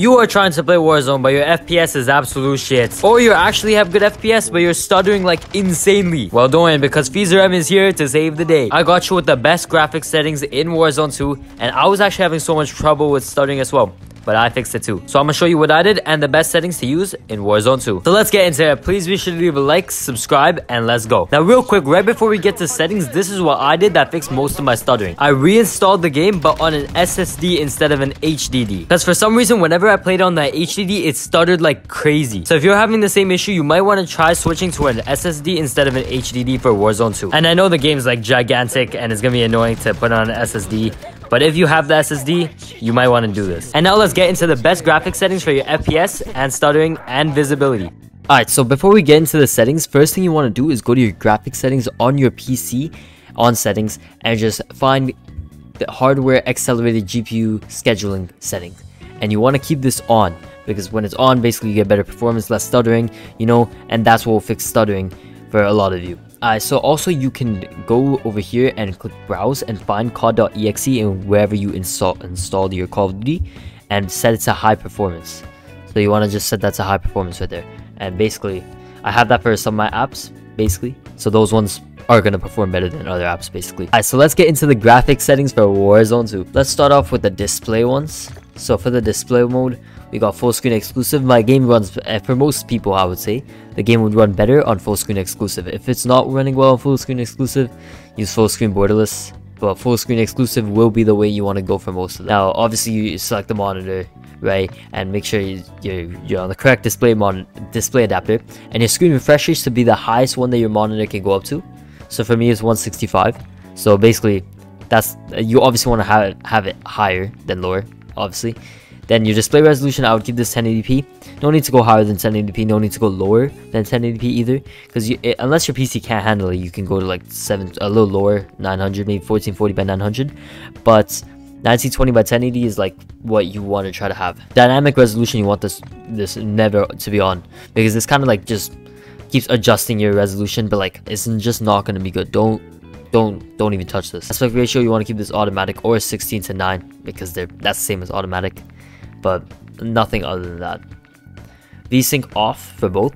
You are trying to play Warzone, but your FPS is absolute shit. Or you actually have good FPS, but you're stuttering like insanely. Well, don't worry, because feezrm is here to save the day. I got you with the best graphics settings in Warzone 2, and I was actually having so much trouble with stuttering as well. But I fixed it too. So I'm gonna show you what I did and the best settings to use in Warzone 2. So let's get into it. Please be sure to leave a like, subscribe, and let's go. Now real quick, right before we get to settings, this is what I did that fixed most of my stuttering. I reinstalled the game, but on an SSD instead of an HDD. Because for some reason, whenever I played on the HDD, it stuttered like crazy. So if you're having the same issue, you might want to try switching to an SSD instead of an HDD for Warzone 2. And I know the game's like gigantic and it's gonna be annoying to put on an SSD. But if you have the SSD, you might want to do this. And now let's get into the best graphic settings for your FPS and stuttering and visibility. Alright, so before we get into the settings, first thing you want to do is go to your graphic settings on your PC, on settings, and just find the hardware accelerated GPU scheduling settings. And you want to keep this on, because when it's on, basically you get better performance, less stuttering, you know, and that's what will fix stuttering for a lot of you. So also you can go over here and click browse and find cod.exe and wherever you installed your Call of Duty and set it to high performance. So you want to just set that to high performance right there. And basically, I have that for some of my apps, basically. So those ones are going to perform better than other apps, basically. Alright, so let's get into the graphic settings for Warzone 2. Let's start off with the display ones. So for the display mode, we got full screen exclusive. My game runs, for most people I would say, the game would run better on full screen exclusive. If it's not running well on full screen exclusive, use full screen borderless. But full screen exclusive will be the way you want to go for most of them. Now obviously you select the monitor, right, and make sure you're on the correct display adapter, and your screen refresh rate should be the highest one that your monitor can go up to. So for me it's 165. So basically that's, you obviously want to have it higher than lower, obviously. Then your display resolution, I would keep this 1080p. No need to go higher than 1080p. No need to go lower than 1080p either. Because unless your PC can't handle it, you can go to like a little lower, 900, maybe 1440 by 900. But 1920 by 1080 is like what you want to try to have. Dynamic resolution, you want this never to be on, because it's kind of like just keeps adjusting your resolution, but like it's just not going to be good. Don't even touch this. Aspect ratio, you want to keep this automatic or 16:9, because that's the same as automatic. But nothing other than that. VSync off for both.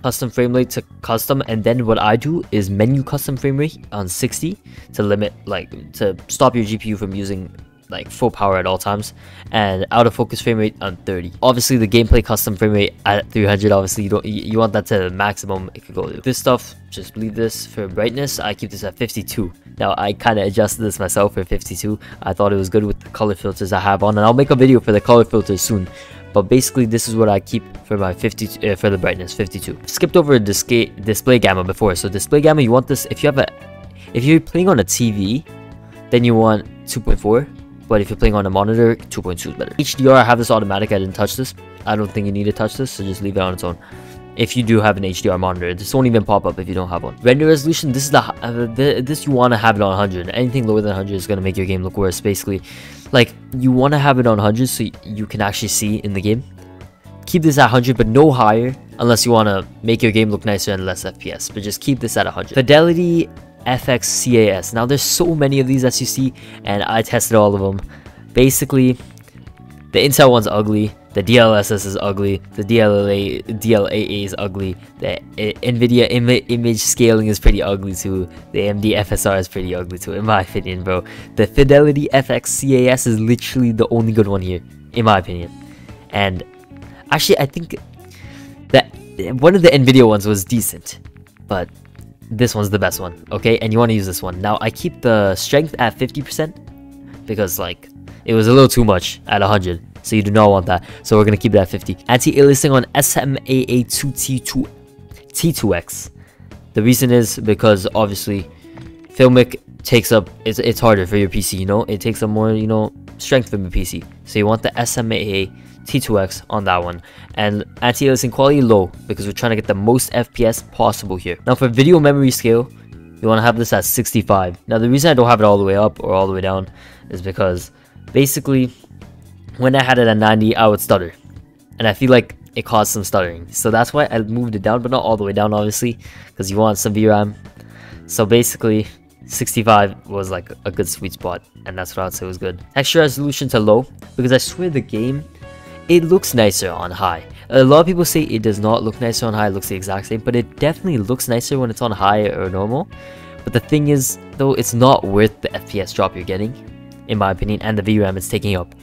Custom frame rate to custom, and then what I do is menu custom frame rate on 60 to limit, like, to stop your GPU from using like full power at all times, and out of focus frame rate on 30. Obviously the gameplay custom frame rate at 300. Obviously you want that to the maximum it could go to. This stuff, just leave this. For brightness, I keep this at 52. Now I kind of adjusted this myself for 52. I thought it was good with the color filters I have on, and I'll make a video for the color filters soon. But basically this is what I keep for my 50 for the brightness, 52. Skipped over display gamma before. So display gamma, you want this if you're playing on a TV, then you want 2.4. But if you're playing on a monitor, 2.2 is better. HDR, I have this automatic. I didn't touch this. I don't think you need to touch this, so just leave it on its own. If you do have an HDR monitor, this won't even pop up if you don't have one. Render resolution, this is this you want to have it on 100. Anything lower than 100 is going to make your game look worse, basically. Like, you want to have it on 100 so you can actually see in the game. Keep this at 100, but no higher, unless you want to make your game look nicer and less FPS. But just keep this at 100. Fidelity FX CAS. Now there's so many of these as you see, and I tested all of them. Basically, the Intel one's ugly, the DLSS is ugly, the DLAA is ugly, the NVIDIA image scaling is pretty ugly too, the AMD FSR is pretty ugly too, in my opinion, bro. The Fidelity FX CAS is literally the only good one here, in my opinion. And actually, I think that one of the NVIDIA ones was decent, but this one's the best one, okay? And you want to use this one. Now I keep the strength at 50% because like it was a little too much at 100, so you do not want that, so we're gonna keep it at 50. Anti-aliasing on SMAA2T2X. The reason is because obviously Filmic takes up, it's harder for your PC, you know, it takes up more, you know, strength from your PC, so you want the SMAA T2X on that one. And anti-aliasing quality low, because we're trying to get the most FPS possible here. Now for video memory scale, you want to have this at 65. Now the reason I don't have it all the way up or all the way down is because basically when I had it at 90 I would stutter, and I feel like it caused some stuttering, so that's why I moved it down, but not all the way down obviously, because you want some VRAM. So basically 65 was like a good sweet spot, and that's what I would say was good. Texture resolution to low, because I swear the game it looks nicer on high. A lot of people say it does not look nicer on high, it looks the exact same, but it definitely looks nicer when it's on high or normal. But the thing is, though, it's not worth the FPS drop you're getting, in my opinion, and the VRAM it's taking up.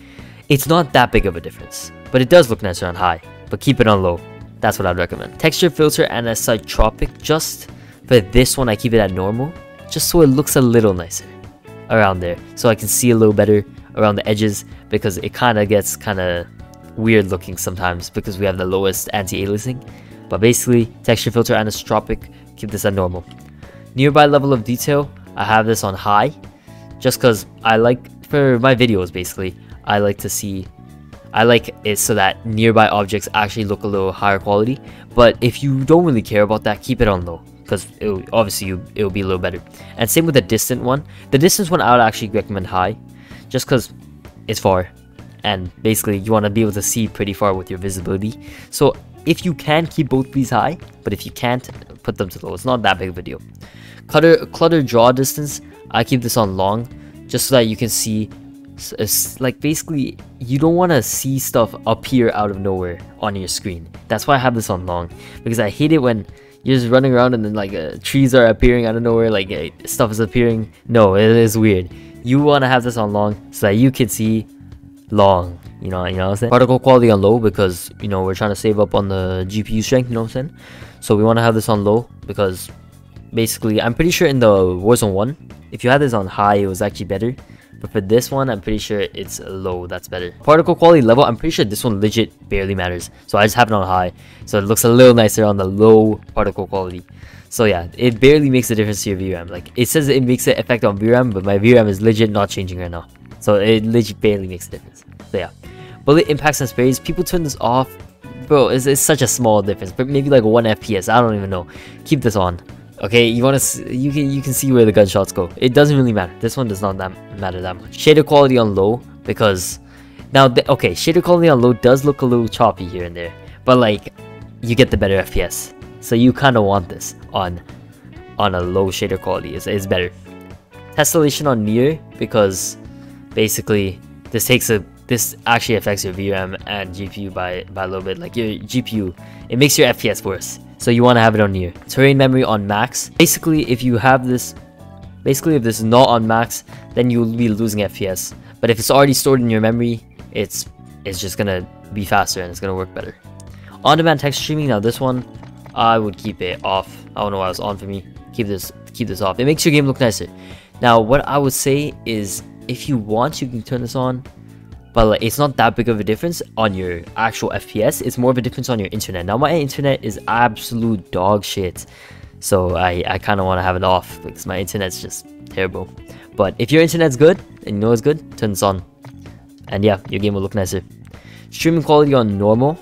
It's not that big of a difference, but it does look nicer on high, but keep it on low. That's what I'd recommend. Texture filter and anisotropic, just for this one I keep it at normal, just so it looks a little nicer around there, so I can see a little better around the edges, because it kind of gets kind of weird looking sometimes because we have the lowest anti-aliasing. But basically, texture filter anisotropic, keep this at normal. Nearby level of detail, I have this on high, just because I like, for my videos basically, I like it so that nearby objects actually look a little higher quality. But if you don't really care about that, keep it on low, because obviously it'll be a little better. And same with the distant one. The distance one I would actually recommend high, just because it's far, and basically you want to be able to see pretty far with your visibility. So if you can, keep both these high, but if you can't, put them to low. It's not that big of a deal. Clutter draw distance, I keep this on long, just so that you can see, like, basically you don't want to see stuff appear out of nowhere on your screen. That's why I have this on long, because I hate it when you're just running around and then like trees are appearing out of nowhere, like stuff is appearing. No, it is weird. You want to have this on long so that you can see long, you know what I'm saying? Particle quality on low, because you know we're trying to save up on the GPU strength, you know what I'm saying? So we want to have this on low, because basically I'm pretty sure in the Warzone 1, if you had this on high, it was actually better. But for this one, I'm pretty sure it's low, that's better. Particle quality level, I'm pretty sure this one legit barely matters. So I just have it on high, so it looks a little nicer on the low particle quality. So yeah, it barely makes a difference to your VRAM. Like, it says it makes an effect on VRAM, but my VRAM is legit not changing right now. So it legit barely makes a difference. So yeah. Bullet impacts and sprays, people turn this off. Bro, it's such a small difference, but maybe like 1 FPS, I don't even know. Keep this on. Okay, you can see where the gunshots go. It doesn't really matter. This one does not matter that much. Shader quality on low, because now okay, shader quality on low does look a little choppy here and there, but like you get the better FPS. So you kind of want this on a low shader quality. It's better. Tessellation on near, because basically this actually affects your VRAM and GPU by a little bit. Like your GPU, it makes your FPS worse. So you want to have it on near. Terrain memory on max. Basically, if you have this, if this is not on max, then you'll be losing FPS. But if it's already stored in your memory, it's just gonna be faster and it's gonna work better. On-demand text streaming. Now this one, I would keep it off. I don't know why it was on for me. Keep this off. It makes your game look nicer. Now what I would say is, if you want, you can turn this on, but like it's not that big of a difference on your actual FPS. It's more of a difference on your internet. Now my internet is absolute dog shit, so I kind of want to have it off because my internet's just terrible. But if your internet's good and you know it's good, turn this on, and yeah, your game will look nicer. Streaming quality on normal.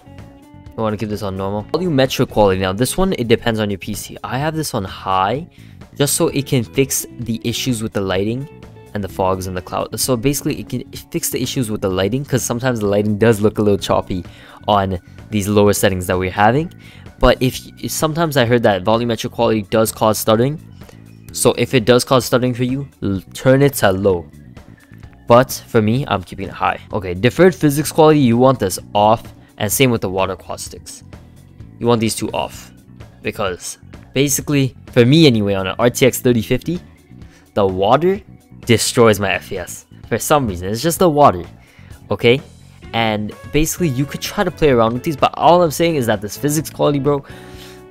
I want to keep this on normal. Volumetric quality. Now this one, it depends on your PC. I have this on high, just so it can fix the issues with the lighting and the fogs and the cloud. So basically it can fix the issues with the lighting, because sometimes the lighting does look a little choppy on these lower settings that we're having. But if sometimes I heard that volumetric quality does cause stuttering, so if it does cause stuttering for you, turn it to low. But for me, I'm keeping it high. Okay, deferred physics quality, you want this off, and same with the water caustics. You want these two off, because basically for me anyway, on an RTX 3050, the water destroys my FPS for some reason. It's just the water, okay? And basically you could try to play around with these, but all I'm saying is that this physics quality, bro,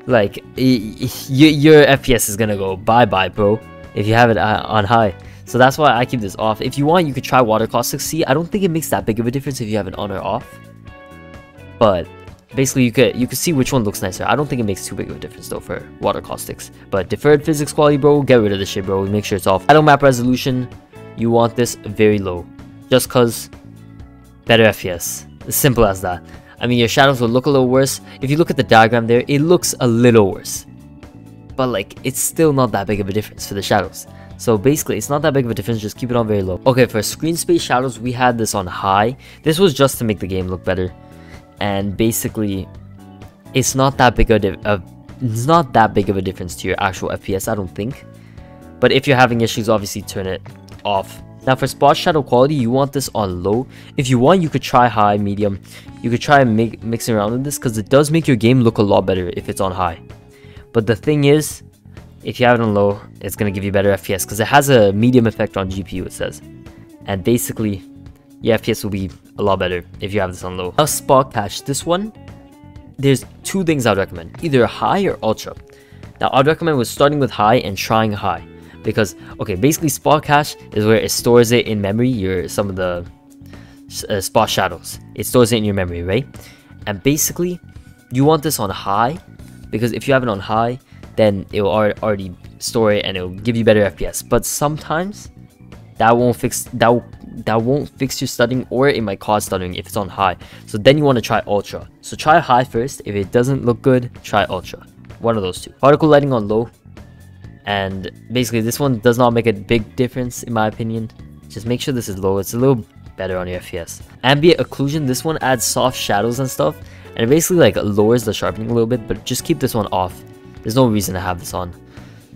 like your FPS is gonna go bye-bye, bro, if you have it on high. So that's why I keep this off. If you want, you could try water caustics. See, I don't think it makes that big of a difference if you have it on or off, but basically you could see which one looks nicer. I don't think it makes too big of a difference though for water caustics. But deferred physics quality, bro, get rid of this shit, bro. Make sure it's off. Shadow map resolution, you want this very low, just cause better FPS. As simple as that. I mean, your shadows will look a little worse. If you look at the diagram there, it looks a little worse, but like it's still not that big of a difference for the shadows. So basically it's not that big of a difference, just keep it on very low. Okay, for screen space shadows, we had this on high. This was just to make the game look better. And basically, it's not that big of a difference to your actual FPS, I don't think. But if you're having issues, obviously turn it off Now for spot shadow quality, you want this on low. If you want, you could try high, medium. You could try mixing around with this, because it does make your game look a lot better if it's on high. But the thing is, if you have it on low, it's going to give you better FPS, because it has a medium effect on GPU, it says. And basically, your FPS will be a lot better if you have this on low. Now spot cache, this one, there's two things I'd recommend, either high or ultra. Now I'd recommend starting with high and trying high, because okay, basically spot cache is where it stores it in memory, some of the spot shadows. It stores it in your memory, right? And basically, you want this on high, because if you have it on high, then it will already store it and it will give you better FPS. But sometimes that won't fix your stuttering, or it might cause stuttering if it's on high. So then you want to try ultra. So try high first. If it doesn't look good, try ultra. One of those two. Particle lighting on low. And basically this one does not make a big difference in my opinion. Just make sure this is low. It's a little better on your FPS. Ambient occlusion, this one adds soft shadows and stuff, and it basically like lowers the sharpening a little bit, but just keep this one off. There's no reason to have this on.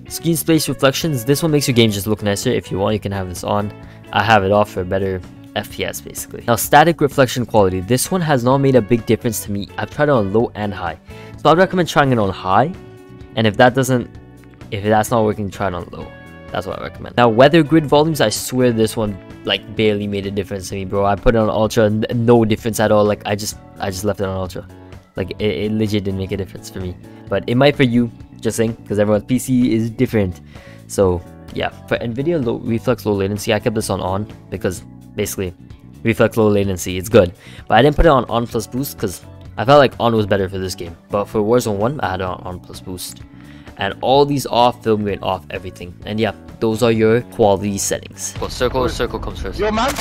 Screen space reflections, this one makes your game just look nicer. If you want, you can have this on. I have it off for better FPS basically. Now static reflection quality, this one has not made a big difference to me. I've tried it on low and high, so I'd recommend trying it on high, and if that's not working, try it on low. That's what I recommend. Now weather grid volumes, I swear this one like barely made a difference to me, bro. I put it on ultra and no difference at all. Like I just left it on ultra. Like it legit didn't make a difference for me, but it might for you, just saying, because everyone's PC is different. So yeah, for NVIDIA reflex low latency, I kept this on because basically reflex low latency, it's good, but I didn't put it on plus boost because I felt like on was better for this game. But for Warzone 1, I had it on plus boost. And all these off, film grain off, everything. And yeah, those are your quality settings. Well, circle comes first. Yo, man.